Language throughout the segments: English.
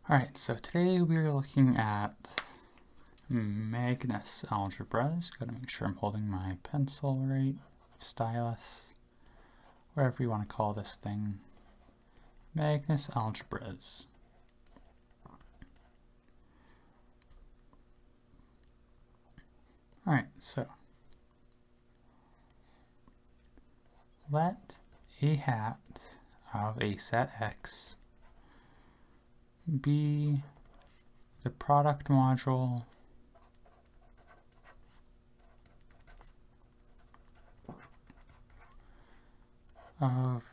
Alright, so today we're looking at magnus algebras. Gotta make sure I'm holding my pencil right, stylus, whatever you want to call this thing. Magnus algebras. Alright, so let a hat of a set X be the product module of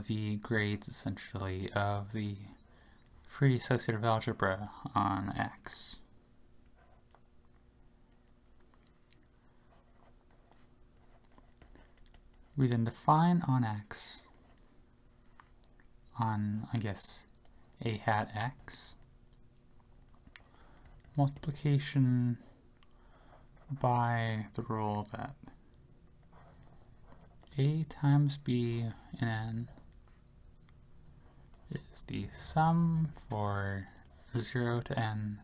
the grades, essentially, of the free associative algebra on X. We then define on X, on, I guess, a hat X, multiplication by the rule that a times b in n is the sum for 0 to n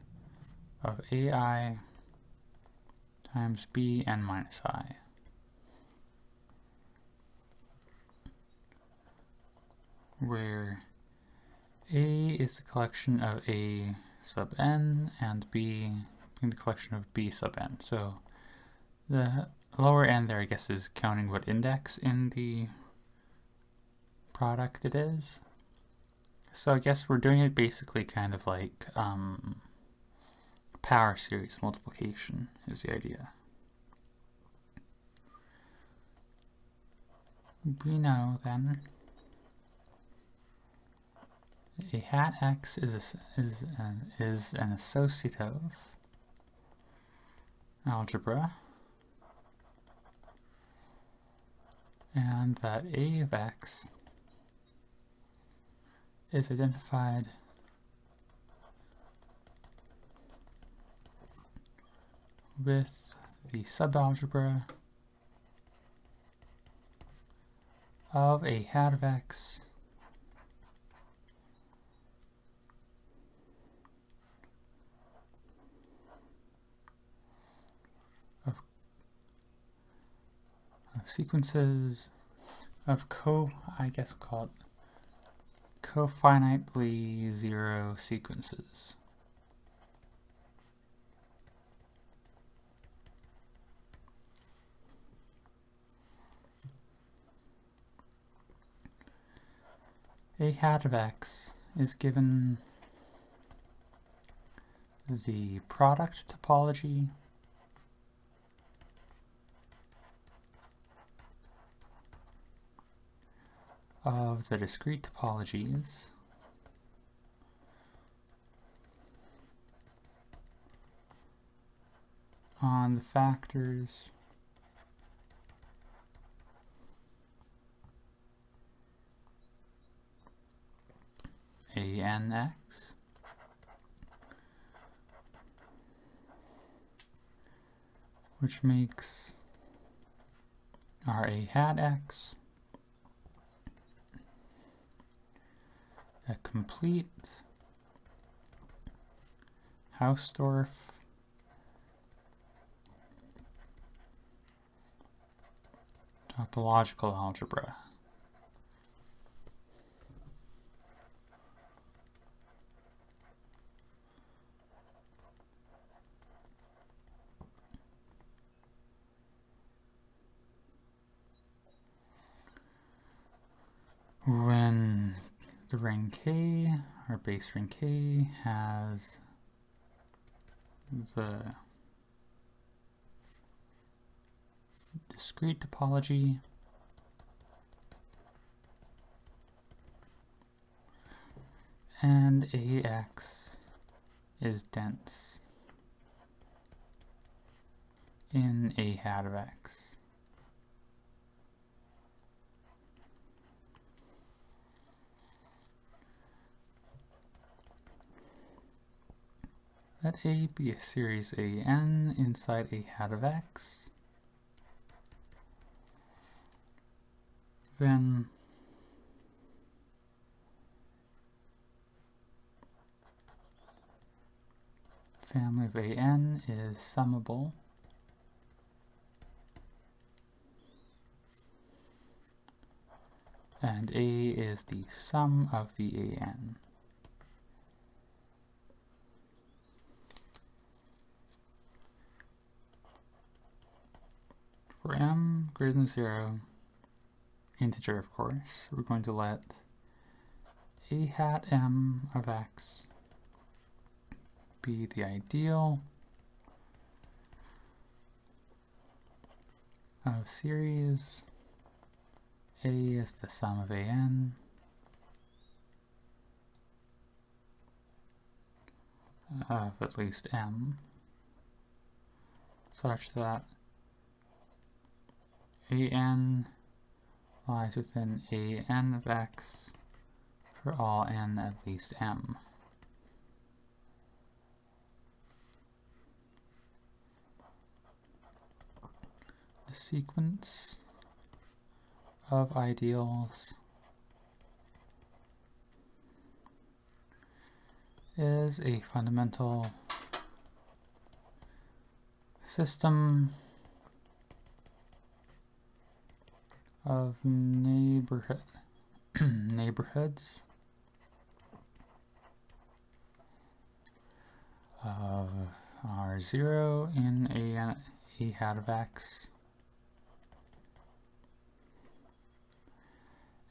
of ai times b n minus I. Where A is the collection of A sub n and B being the collection of B sub n. So the lower n there, I guess, is counting what index in the product it is. So I guess we're doing it basically kind of like power series multiplication is the idea. We know then a hat X is an associative algebra, and that A of X is identified with the subalgebra of a hat of X of sequences of I guess we'll call it cofinitely zero sequences. A hat of X is given the product topology of the discrete topologies on the factors ANX which makes our A hat X a complete Hausdorff topological algebra. When the ring K, or base ring K, has the discrete topology and AX is dense in A hat of X. Let A be a series AN inside A hat of X. Then family of AN is summable and A is the sum of the AN. For m greater than 0, integer of course, we're going to let a hat m of x be the ideal of series. A is the sum of AN of at least m, such that AN lies within AN of x for all n at least m. The sequence of ideals is a fundamental system of neighborhoods of R0 in a hat of x,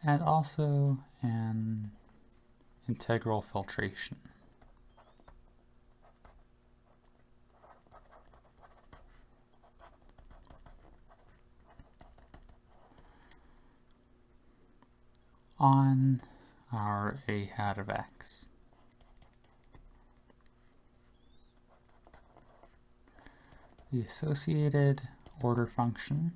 and also an integral filtration. On our a hat of x. The associated order function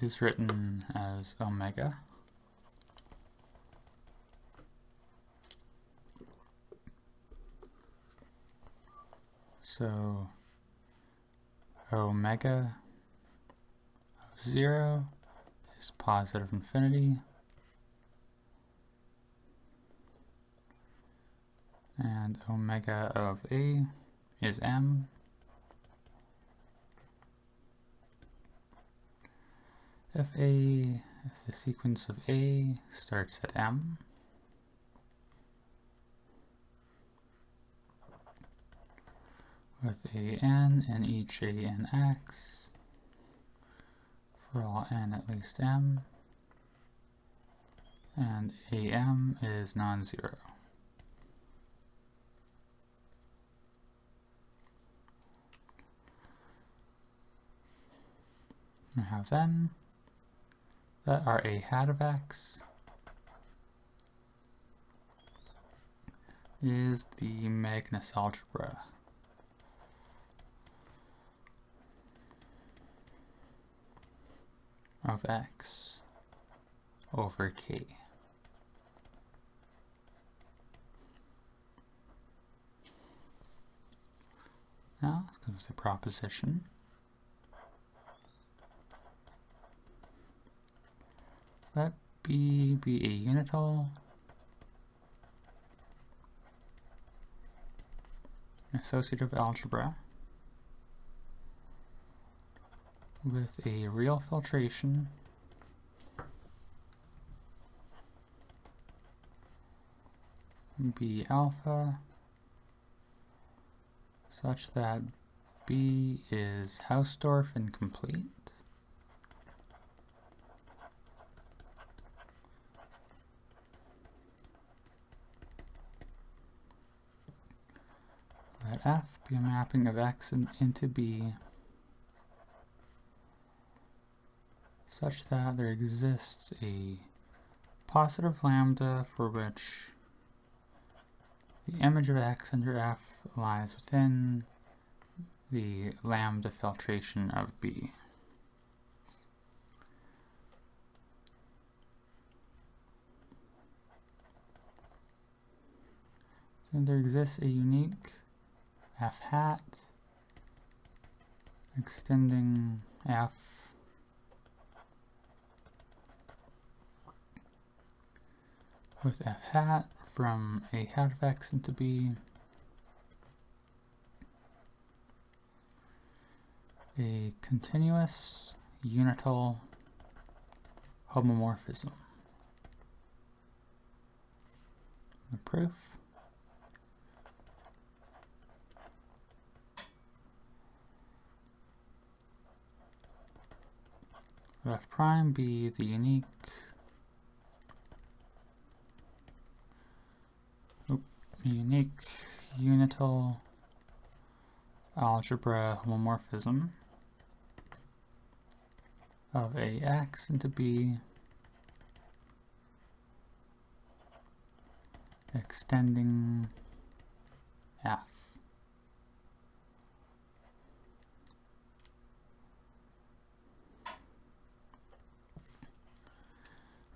is written as omega. So omega of 0 is positive infinity, and omega of a is m. If the sequence of a starts at m, with an in each anx for all n at least m, and am is non-zero. We have then that our a hat of x is the Magnus algebra of x over k. Now let's go to the proposition. Let B be a unital associative algebra with a real filtration B alpha such that B is Hausdorff incomplete. Let F be a mapping of X into B such that there exists a positive lambda for which the image of X under F lies within the lambda filtration of B. And there exists a unique F hat extending F with f hat from a hat of x into b, a continuous unital homomorphism. The proof. Let f prime be the unique unital algebra homomorphism of ax into b extending f.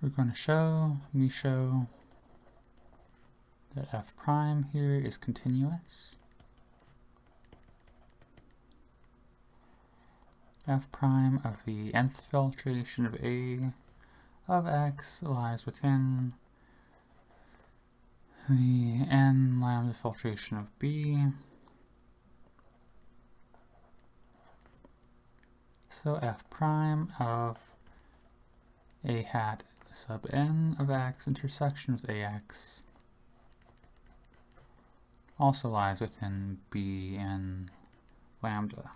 We're going to show that f prime here is continuous. F prime of the nth filtration of a of x lies within the n lambda filtration of b. So f prime of a hat sub n of x intersection with ax also lies within b n lambda.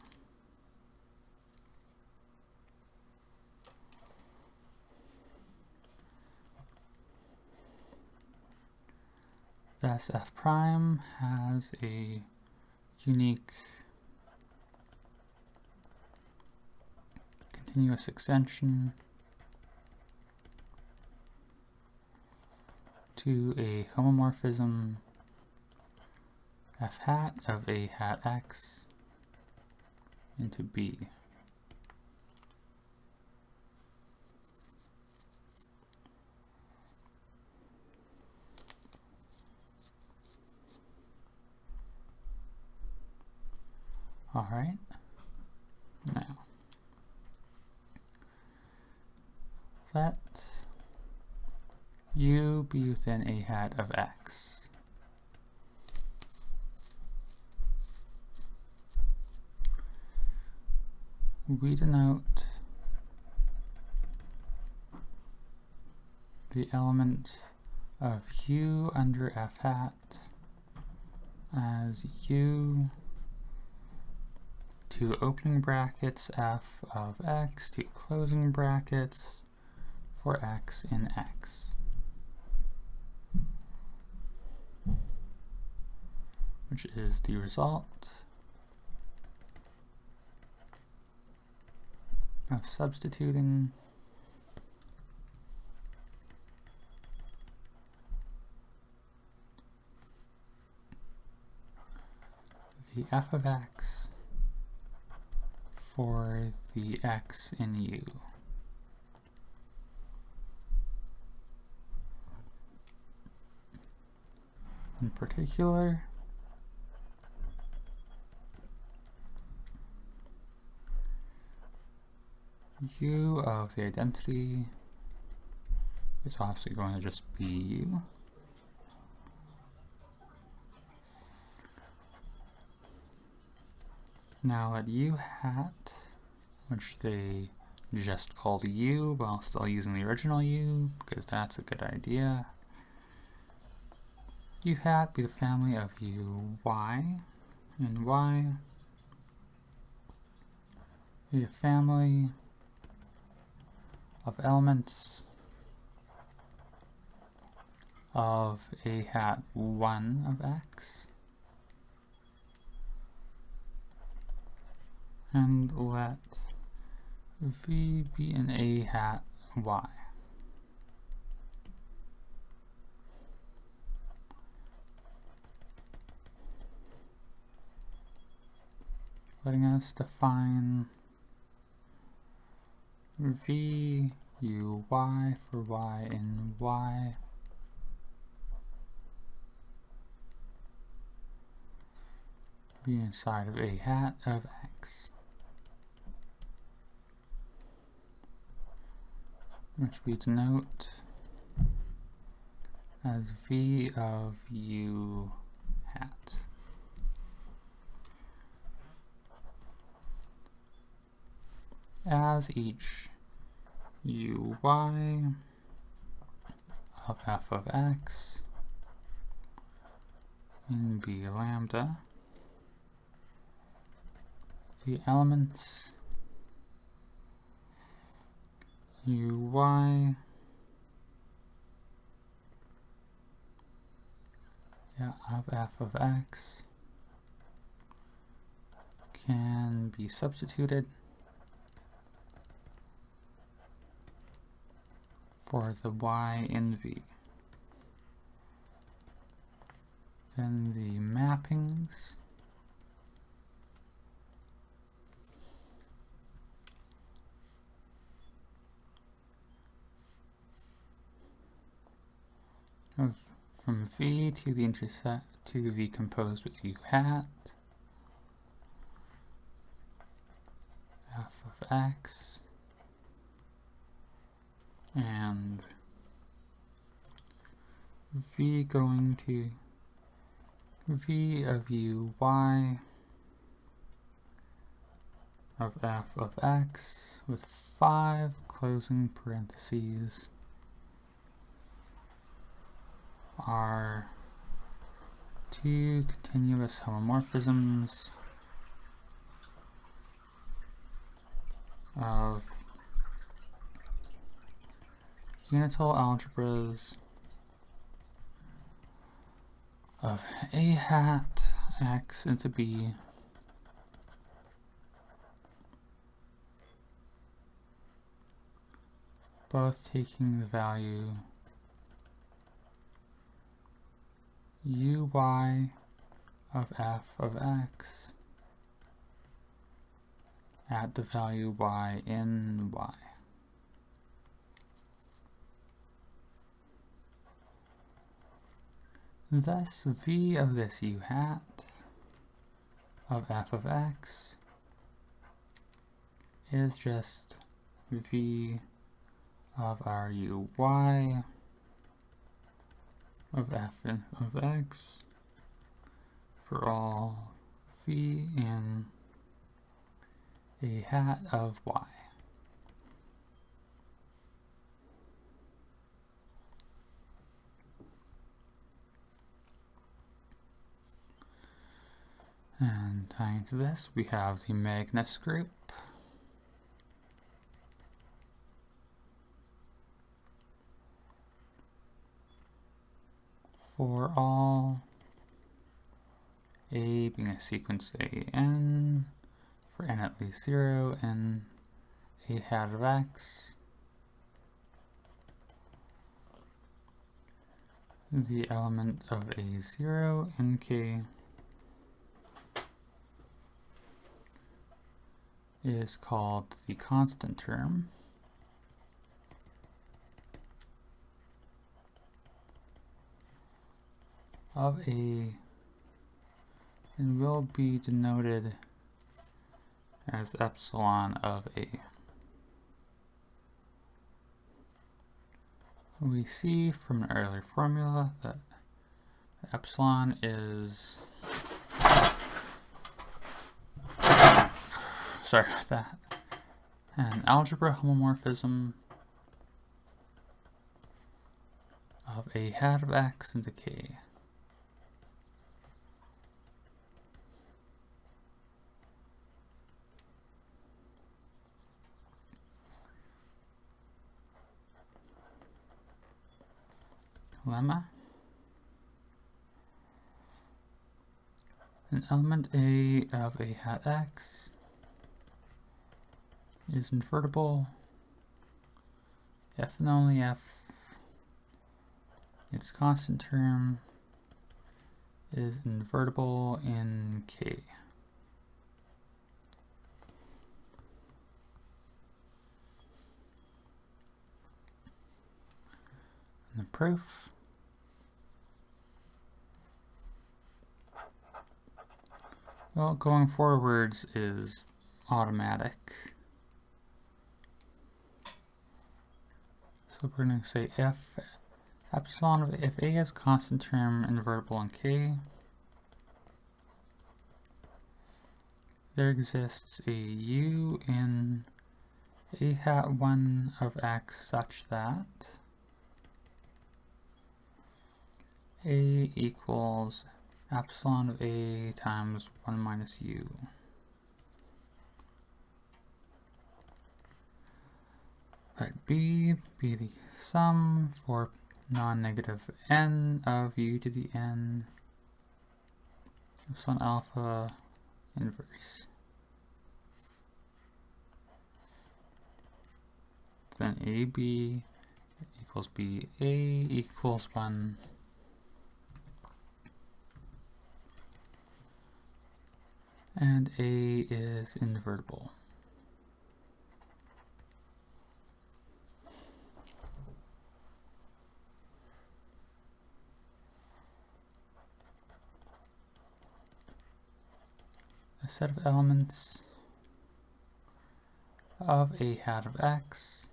Thus f prime has a unique continuous extension to a homomorphism f hat of a hat x into b. All right, now let U be within a hat of x. We denote the element of U under f hat as U to opening brackets f of x to closing brackets for x in x, which is the result of substituting the f of x for the x in U. In particular, U of the identity is obviously going to just be U. Now let U hat, which they just called U while still using the original U, because that's a good idea. U hat be the family of U y, and y be a family of elements of a hat 1 of x, and let V be an a hat y. Letting us define V U y for y in y be inside of a hat of x, which we denote as v of u hat. As each uy of f of x in B lambda, the elements uy of f of x can be substituted for the y in V. Then the mappings from V to the intercept to V composed with U hat f of x and V going to V of uy of f of x with 5 closing parentheses are two continuous homomorphisms of unital algebras of a hat x into b both taking the value uy of f of x at the value y in y. Thus, v of this u hat of f of x is just v of our uy of f of x for all v in a hat of y. And tying to this, we have the magnus group. For all a being a sequence an, for n at least 0, and a hat of x, the element of a 0 in k is called the constant term. Of a, and will be denoted as epsilon of a. We see from an earlier formula that epsilon is, sorry about that, an algebra homomorphism of a hat of x into k. Lemma. An element A of a hat x is invertible if and only if its constant term is invertible in k. And the proof. Well, going forwards is automatic. So we're going to say if epsilon of if A is constant term invertible in K, there exists a U in A hat 1 of X such that A equals epsilon of A times 1 minus U. Let B be the sum for non-negative n of U to the n epsilon alpha inverse. Then AB equals BA equals 1. And A is invertible. A set of elements of A hat of X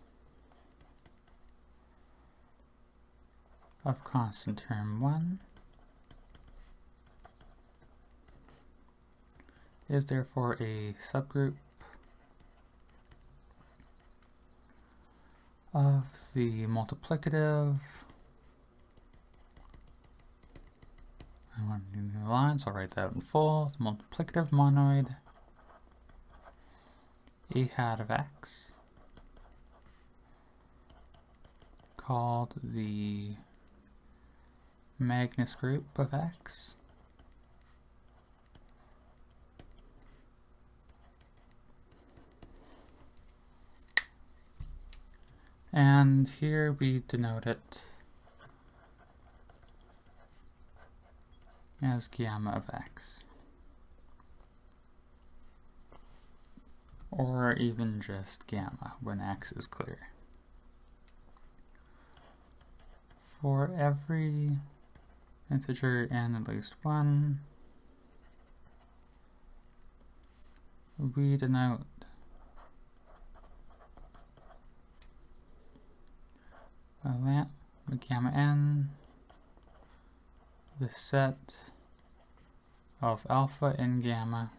of constant term 1 is therefore a subgroup of the multiplicative. I want to do new lines, so I'll write that out in full. The multiplicative monoid A hat of X called the magnus group of X. And here we denote it as gamma of X. Or even just gamma when X is clear. For every integer n at least 1, we denote gamma n, the set of alpha and gamma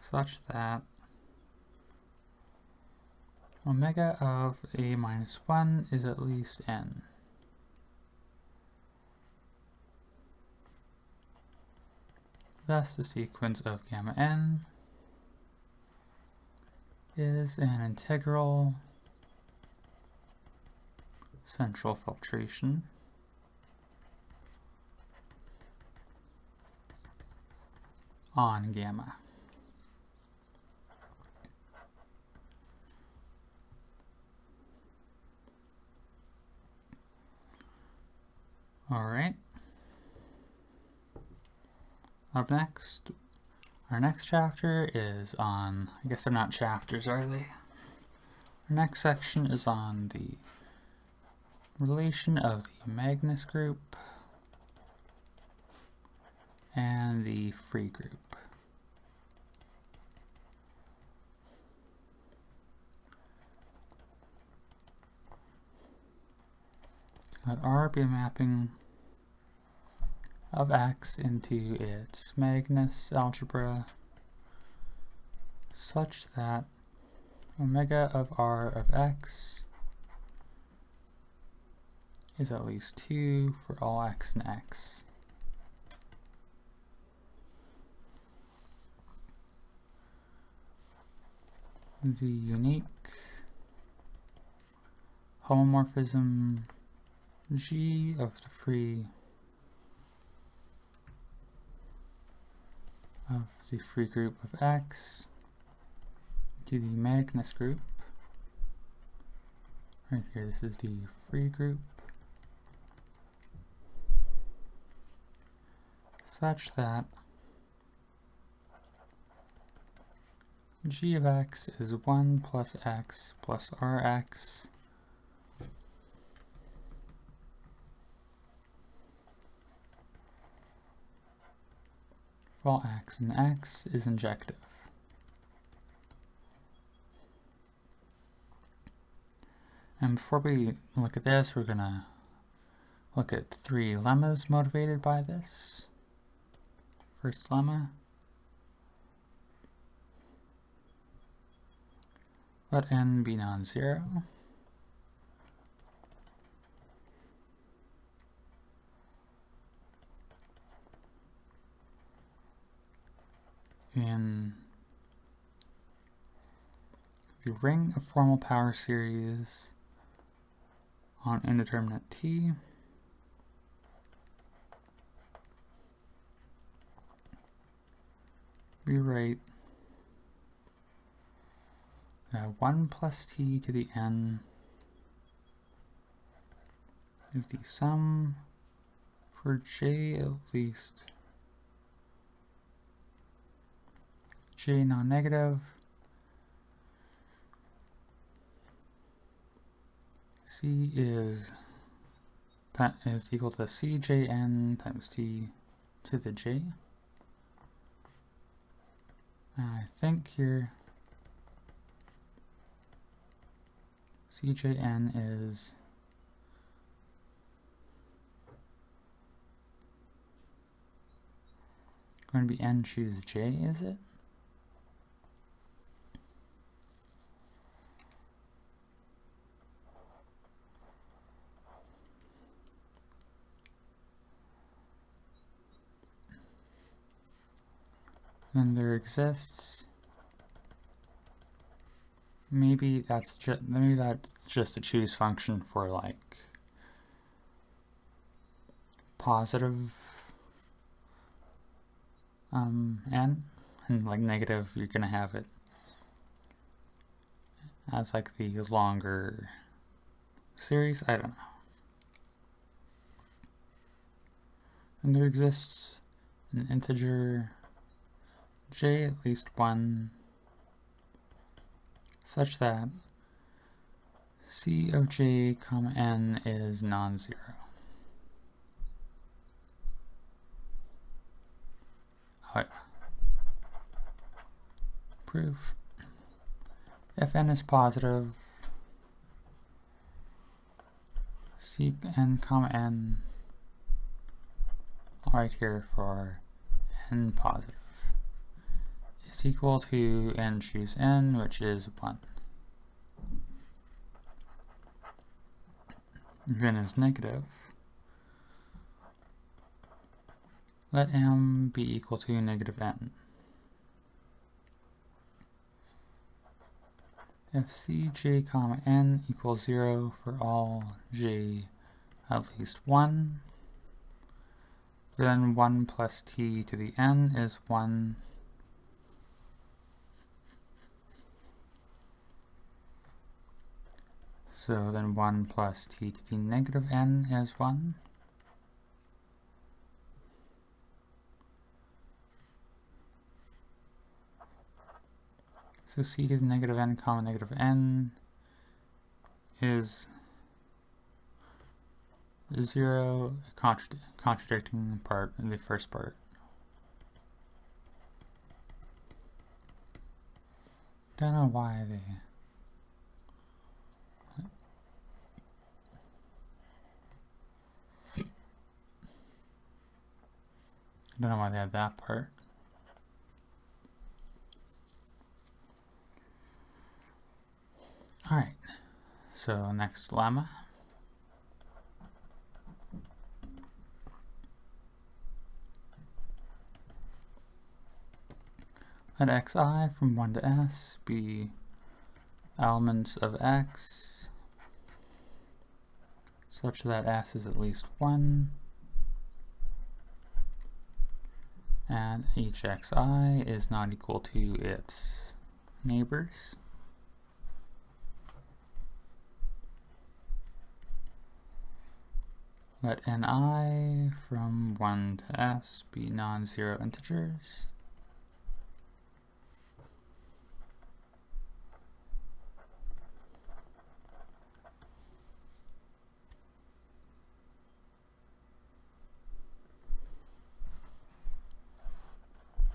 such that omega of A minus 1 is at least n. Thus the sequence of gamma n is an integral central filtration on gamma. Alright. Up next, our next chapter is on, I guess they're not chapters, are they? Our next section is on the relation of the magnus group and the free group. Let R be a mapping of X into its magnus algebra such that omega of R of X is at least 2 for all X and X. The unique homomorphism G of the free group of X to the magnus group. Right here, this is the free group, such that G of X is 1 plus X plus Rx for all X, and X is injective. And before we look at this, we're going to look at 3 lemmas motivated by this. First lemma. Let n be non-zero. In the ring of formal power series on indeterminate t, we write 1 plus t to the n is the sum for j at least j non-negative c is equal to cjn times t to the j. I think here cjn is going to be n choose j, is it? Then there exists, maybe that's just a choose function for like positive n, and like negative you're gonna have it as like the longer series. I don't know. And there exists an integer j at least 1 such that c of j comma n is non-zero. However, proof: if n is positive, c n comma n, I'll write here for n positive, is equal to n choose n, which is 1. If n is negative, let m be equal to negative n. If cj comma n equals 0 for all j at least 1, then 1 plus t to the n is 1. So then 1 plus t to the negative n is 1. So c to the negative n comma negative n is 0, contradicting part in the first part. Don't know why they... I don't know why they had that part. Alright, so next lemma. Let xi from 1 to s be elements of x such that s is at least 1. And each xi is not equal to its neighbors. Let ni from 1 to s be non-zero integers.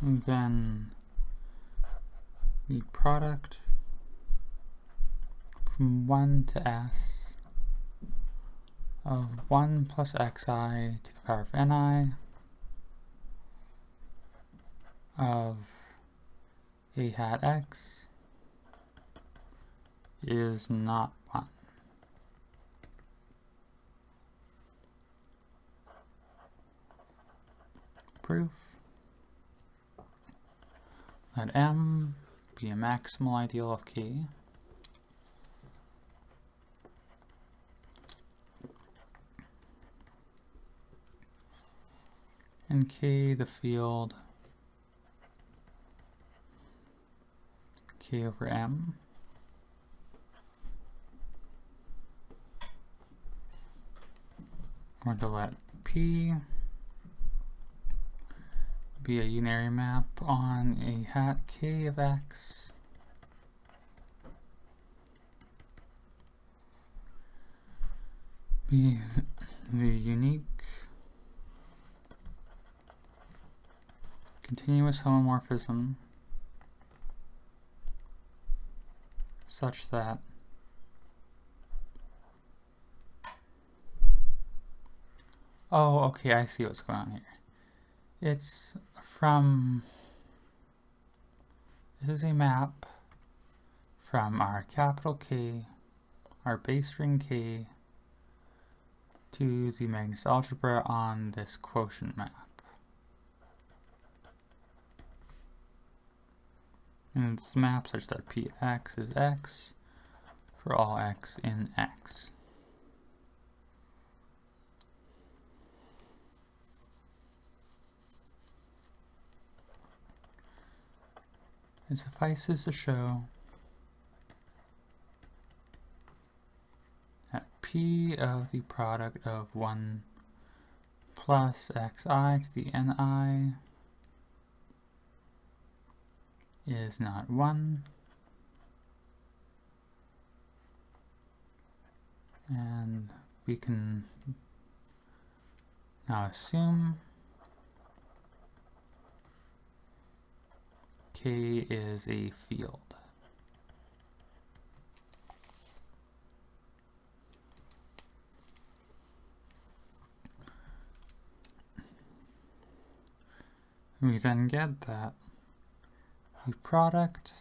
And then the product from 1 to s of 1 plus xi to the power of ni of a hat x is not 1. Proof. Let M be a maximal ideal of K. And K the field K over M. We're going to let P be a unary map on a hat K of X be the unique continuous homomorphism such that oh, okay, I see what's going on here. It's from, this is a map from our capital K, our base ring K, to the Magnus algebra on this quotient map. And it's a map such that Px is x for all x in X. It suffices to show that P of the product of 1 plus xi to the ni is not 1, and we can now assume K is a field. We then get that the product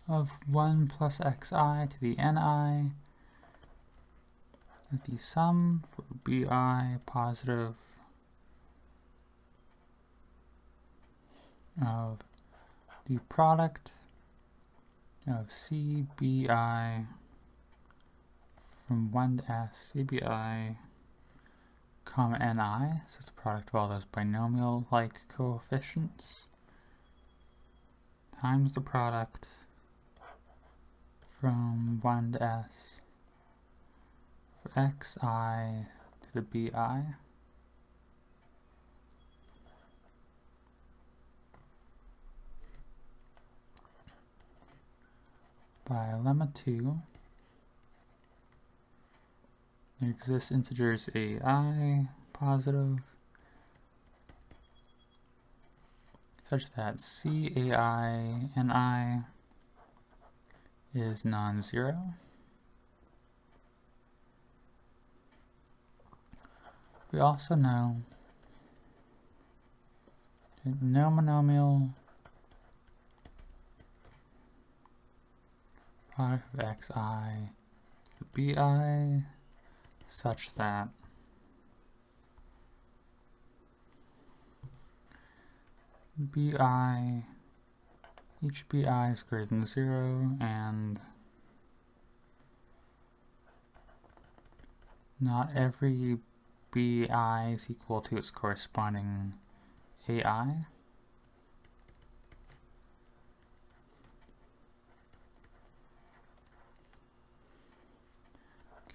of 1 plus xi to the ni is the sum for bi positive of the product of CBI from 1 to S, CBI comma ni, so it's the product of all those binomial-like coefficients, times the product from 1 to S for xi to the bi by lemma 2. There exists integers ai positive such that cai ni is non-zero. We also know that no monomial product of xi to bi such that bi, each bi is greater than 0, and not every bi is equal to its corresponding ai.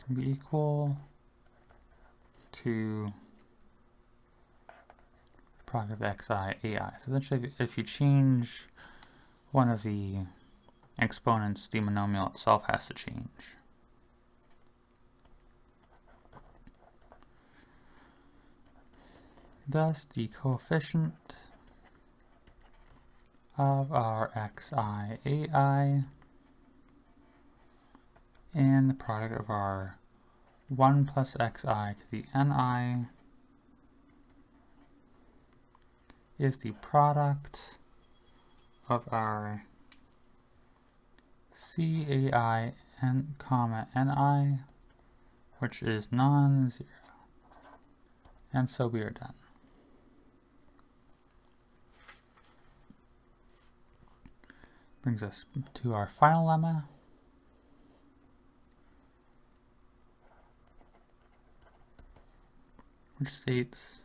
Can be equal to the product of xi ai. So eventually, if you change one of the exponents, the monomial itself has to change. Thus, the coefficient of our xi ai and the product of our 1 plus xi to the ni is the product of our cai n comma ni, which is non-zero. And so we are done. Brings us to our final lemma. Which states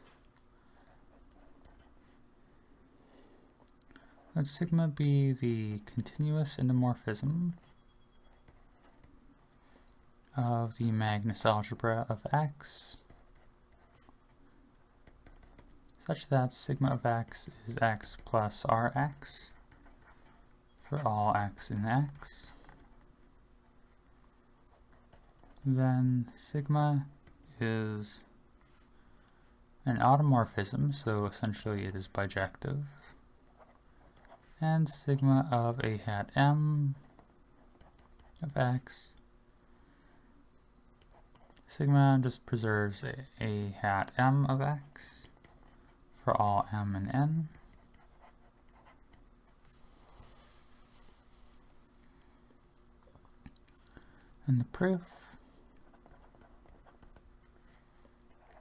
let sigma be the continuous endomorphism of the Magnus algebra of x, such that sigma of x is x plus rx for all x in x. Then sigma is an automorphism, so essentially it is bijective, and sigma of a hat m of x, sigma just preserves a hat m of x for all m and n. And the proof,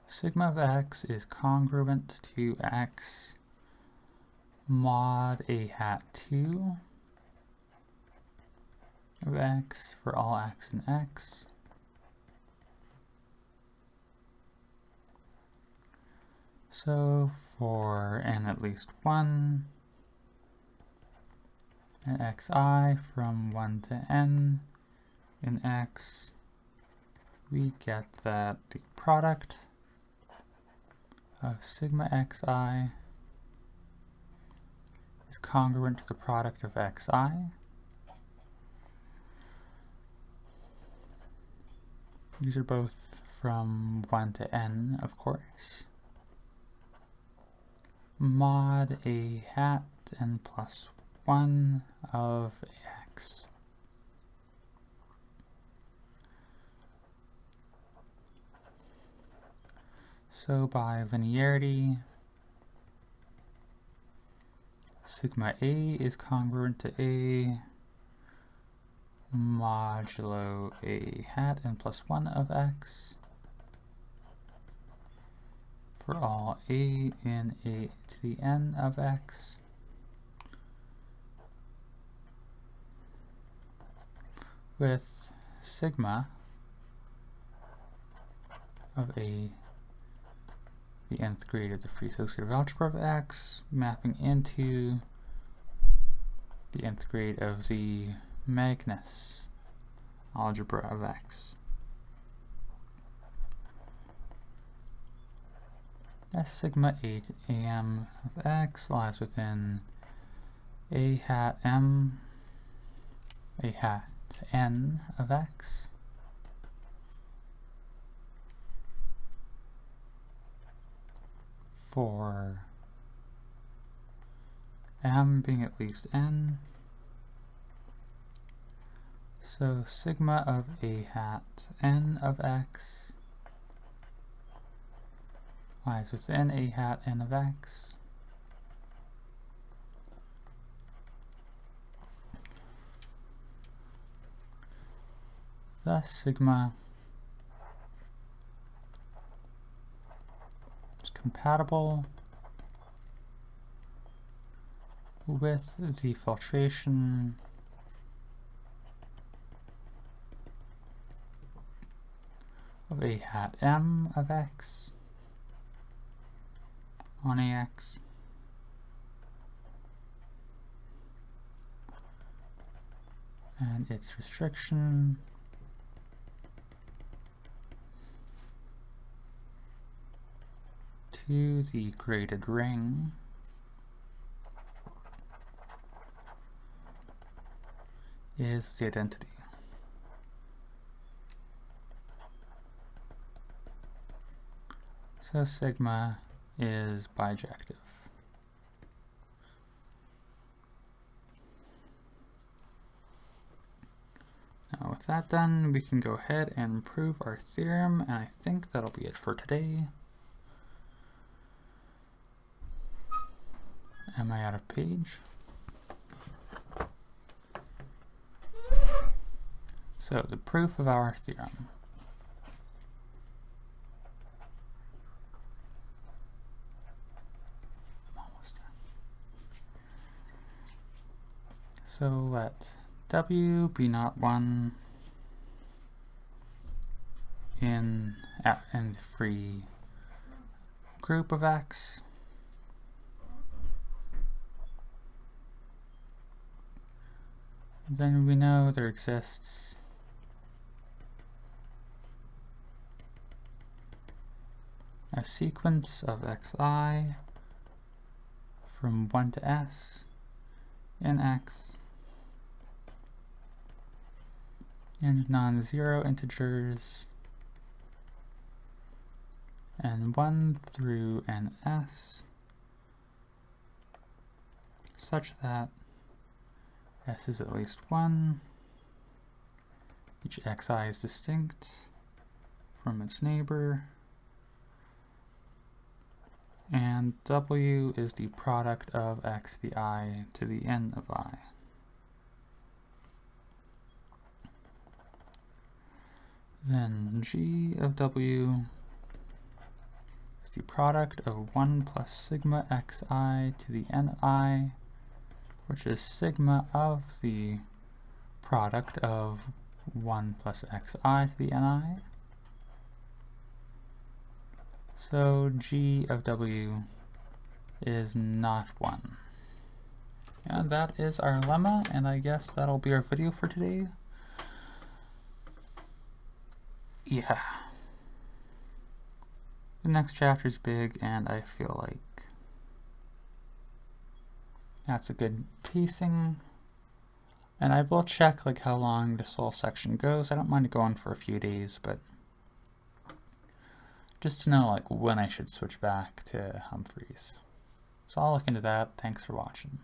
sigma of x is congruent to x mod a hat 2 of x for all x in x. So for n at least 1, and xi from 1 to n in x, we get that the product of sigma xi is congruent to the product of xi. These are both from 1 to n, of course. Mod a hat n plus 1 of x. So by linearity, sigma a is congruent to a modulo a hat n plus 1 of x for all a in a to the n of x, with sigma of the nth grade of the free associative algebra of x mapping into the nth grade of the Magnus algebra of x. S sigma 8 am of x lies within a hat m, a hat n of x, for m being at least n. So sigma of a hat n of x lies within a hat n of x. Thus sigma is compatible with the filtration of a hat m of x on ax and its restriction to the graded ring is the identity. So sigma is bijective. Now with that done, we can go ahead and prove our theorem, and I think that'll be it for today. Am I out of page? So, the proof of our theorem. I'm almost done. So, let W be not 1 in the free group of X. Then we know there exists a sequence of xi from 1 to s in X and non-zero integers and 1 through ns such that s is at least 1, each xi is distinct from its neighbor, and W is the product of x to the I to the n of I. Then G of W is the product of 1 plus sigma xi to the ni, which is sigma of the product of 1 plus xi to the ni. So G of W is not 1. And that is our lemma, and I guess that'll be our video for today. Yeah. The next chapter is big, and I feel like that's a good pacing. And I will check like how long this whole section goes. I don't mind going for a few days, but just to know like when I should switch back to Humphreys. So I'll look into that. Thanks for watching.